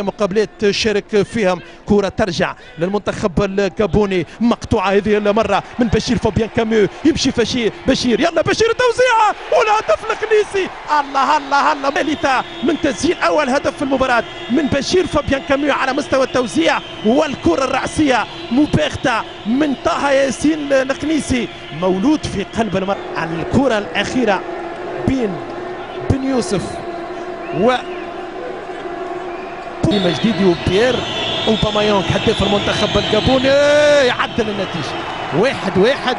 مقابلات شارك فيهم. كرة ترجع للمنتخب الجابوني، مقطوعة هذه المرة من بشير فابيان كاميو، يمشي بشير يلا بشير التوزيعة والهدف الخنيسي. الله الله الله، ثالثة من تسجيل أول هدف في المباراة من بشير فابيان كاميو على مستوى التوزيع، والكرة الرأسية مباغتة من طه ياسين الخنيسي مولود في قلب المرمى. الكرة الأخيرة بين بن يوسف و مجديدي وبيير اوباميانغ هداف المنتخب الجابوني يعدل النتيجه 1-1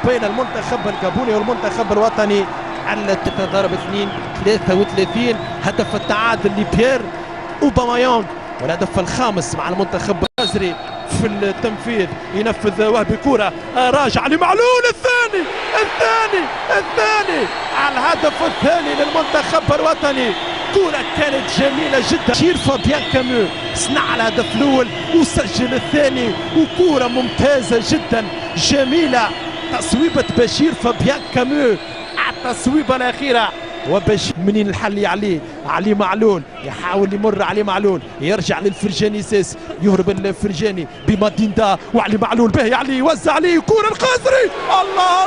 بين المنتخب الجابوني والمنتخب الوطني على 3-2-33. هدف التعادل لبيير اوباميانغ والهدف الخامس مع المنتخب الجزري في التنفيذ. ينفذ وهبي كرة راجع لمعلول، الثاني على الهدف الثاني للمنتخب الوطني. كرة كانت جميلة جدا، بشير فابيان كاميو صنع الهدف الأول وسجل الثاني، وكرة ممتازة جدا جميلة. تصويبة بشير فابيان كاميو على التصويبة الأخيرة، وبشير منين الحل علي معلول، يحاول يمر علي معلول، يرجع للفرجاني سيس، يهرب الفرجاني بماديندا وعلي معلول به علي يوزع عليه كرة الخزري. الله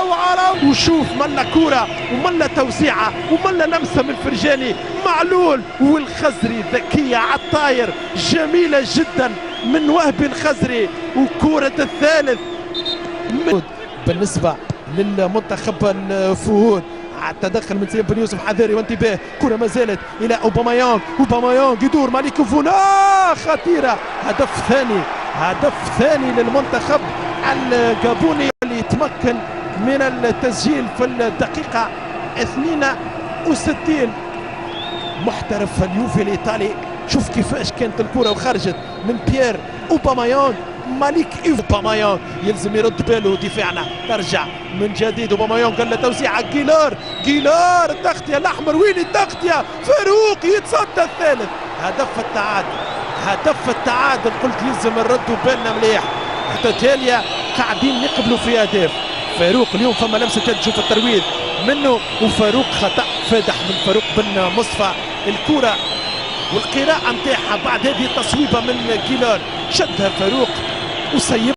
روعة وشوف ملا كرة وملا توزيعة وملا لمسة من فرجاني معلول والخزري ذكية على الطاير جميلة جدا من وهبي الخزري. وكرة الثالث بالنسبة للمنتخب الفهود على التدخل من سليم بن يوسف، حذاري وانتباه. كرة ما زالت إلى اوباميانغ يدور مالك فونا، خطيرة. هدف ثاني للمنتخب الجابوني اللي يتمكن من التسجيل في الدقيقة 62. محترف اليوفي الإيطالي، شوف كيفاش كانت الكرة وخرجت من بيير اوباميانغ مالك اوباميانغ يلزم يرد باله. دفاعنا ترجع من جديد، اوباميانغ قال له توزيعة جيلار التغطية الأحمر، وين التغطية؟ فاروق يتصدى الثالث. هدف التعادل قلت يلزم نردوا بالنا مليح، حتى تالية قاعدين نقبلوا في أهداف. فاروق اليوم فما لمسة تشوف الترويض منه، وفاروق خطأ فادح من فاروق بن مصطفى. الكرة والقراءة نتاعها بعد هذه التصويبة من جيلار شدها فاروق وسيب